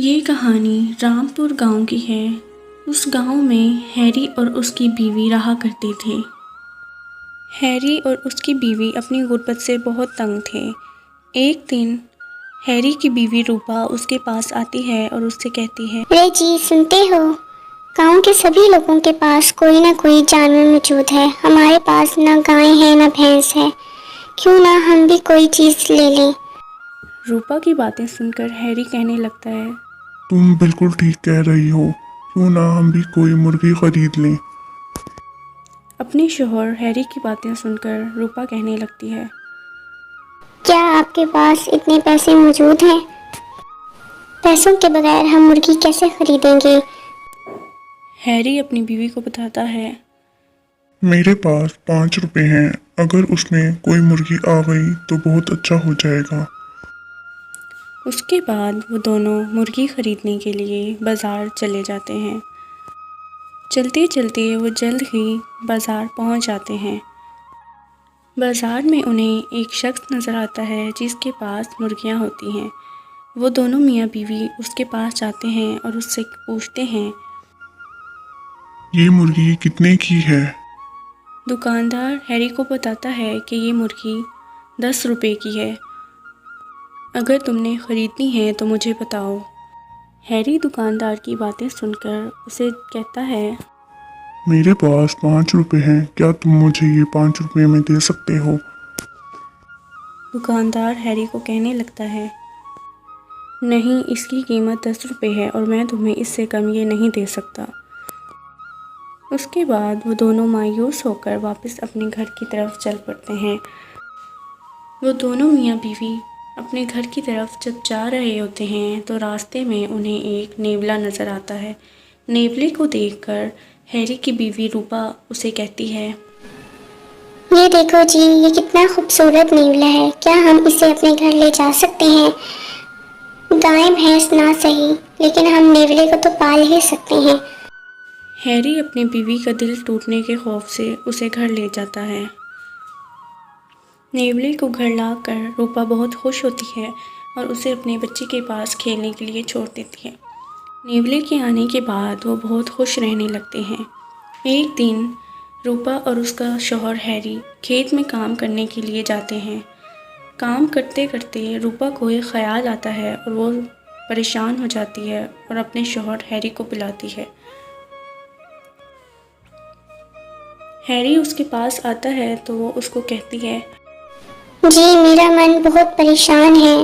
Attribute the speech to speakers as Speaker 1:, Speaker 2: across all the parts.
Speaker 1: ये कहानी रामपुर गांव की है। उस गांव में हैरी और उसकी बीवी रहा करते थे। हैरी और उसकी बीवी अपनी गुर्बत से बहुत तंग थे। एक दिन हैरी की बीवी रूपा उसके पास आती है और उससे कहती है,
Speaker 2: अरे जी, सुनते हो? गांव के सभी लोगों के पास कोई ना कोई जानवर मौजूद है। हमारे पास ना गाय है ना भैंस है। क्यों ना हम भी कोई चीज ले लें।
Speaker 1: रूपा की बातें सुनकर हैरी कहने लगता है,
Speaker 3: तुम बिल्कुल ठीक कह रही हो। क्यों ना हम भी कोई मुर्गी खरीद लें।
Speaker 1: अपने शौहर हैरी की बातें सुनकर रूपा कहने लगती है,
Speaker 2: क्या आपके पास इतने पैसे मौजूद हैं? पैसों के बगैर हम मुर्गी कैसे खरीदेंगे?
Speaker 1: हैरी अपनी बीवी को बताता है,
Speaker 3: मेरे पास 5 रुपए हैं। अगर उसमें कोई मुर्गी आ गई तो बहुत अच्छा हो जाएगा।
Speaker 1: उसके बाद वो दोनों मुर्गी खरीदने के लिए बाज़ार चले जाते हैं। चलते चलते वो जल्द ही बाज़ार पहुंच जाते हैं। बाज़ार में उन्हें एक शख्स नज़र आता है जिसके पास मुर्गियां होती हैं। वो दोनों मियाँ बीवी उसके पास जाते हैं और उससे पूछते हैं।
Speaker 3: ये मुर्गी कितने की है?
Speaker 1: दुकानदार हैरी को बताता है कि ये मुर्गी 10 रुपये की है। अगर तुमने ख़रीदनी है तो मुझे बताओ। हैरी दुकानदार की बातें सुनकर उसे कहता है,
Speaker 3: मेरे पास 5 रुपए हैं। क्या तुम मुझे ये 5 रुपए में दे सकते हो?
Speaker 1: दुकानदार हैरी को कहने लगता है, नहीं, इसकी कीमत 10 रुपये है और मैं तुम्हें इससे कम ये नहीं दे सकता। उसके बाद वो दोनों मायूस होकर वापस अपने घर की तरफ चल पड़ते हैं। वो दोनों मियाँ बीवी अपने घर की तरफ जब जा रहे होते हैं तो रास्ते में उन्हें एक नेवला नज़र आता है। नेवले को देखकर हैरी की बीवी रूपा उसे कहती है,
Speaker 2: ये देखो जी, ये कितना खूबसूरत नेवला है। क्या हम इसे अपने घर ले जा सकते हैं? गाय भैंस ना सही, लेकिन हम नेवले को तो पाल ही सकते हैं।
Speaker 1: हैरी अपनी बीवी का दिल टूटने के खौफ से उसे घर ले जाता है। नेवले को घर लाकर रूपा बहुत खुश होती है और उसे अपने बच्चे के पास खेलने के लिए छोड़ देती है। नेवले के आने के बाद वो बहुत खुश रहने लगते हैं। एक दिन रूपा और उसका शौहर हैरी खेत में काम करने के लिए जाते हैं। काम करते करते रूपा को एक ख़्याल आता है और वो परेशान हो जाती है और अपने शौहर हैरी को बुलाती है। हैरी उसके पास आता है तो वो उसको कहती है,
Speaker 2: जी, मेरा मन बहुत परेशान है।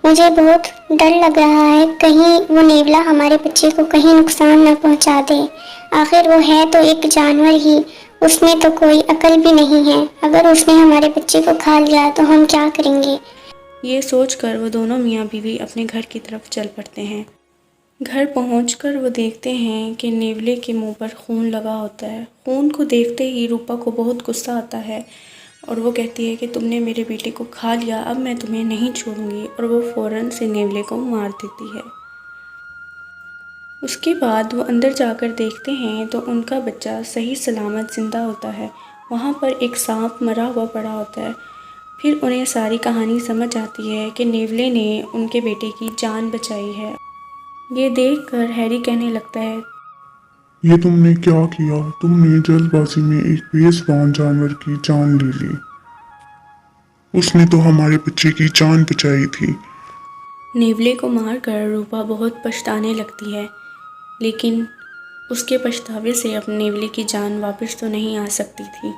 Speaker 2: मुझे बहुत डर लग रहा है, कहीं वो नेवला हमारे बच्चे को कहीं नुकसान न पहुंचा दे। आखिर वो है तो एक जानवर ही, उसमें तो कोई अकल भी नहीं है। अगर उसने हमारे बच्चे को खा लिया तो हम क्या करेंगे?
Speaker 1: ये सोचकर वो दोनों मियाँ बीवी अपने घर की तरफ चल पड़ते हैं। घर पहुंचकर वो देखते हैं कि नेवले के मुंह पर खून लगा होता है। खून को देखते ही रूपा को बहुत गुस्सा आता है और वो कहती है कि तुमने मेरे बेटे को खा लिया, अब मैं तुम्हें नहीं छोड़ूंगी, और वो फ़ौरन से नेवले को मार देती है। उसके बाद वो अंदर जाकर देखते हैं तो उनका बच्चा सही सलामत ज़िंदा होता है। वहाँ पर एक सांप मरा हुआ पड़ा होता है। फिर उन्हें सारी कहानी समझ आती है कि नेवले ने उनके बेटे की जान बचाई है। ये देखकर हैरी कहने लगता है,
Speaker 3: ये तुमने क्या किया? तुमने जल्दबाजी में एक बेजुबान जानवर की जान ले ली। उसने तो हमारे बच्चे की जान बचाई थी।
Speaker 1: नेवले को मारकर रूपा बहुत पछताने लगती है, लेकिन उसके पछतावे से अब नेवले की जान वापस तो नहीं आ सकती थी।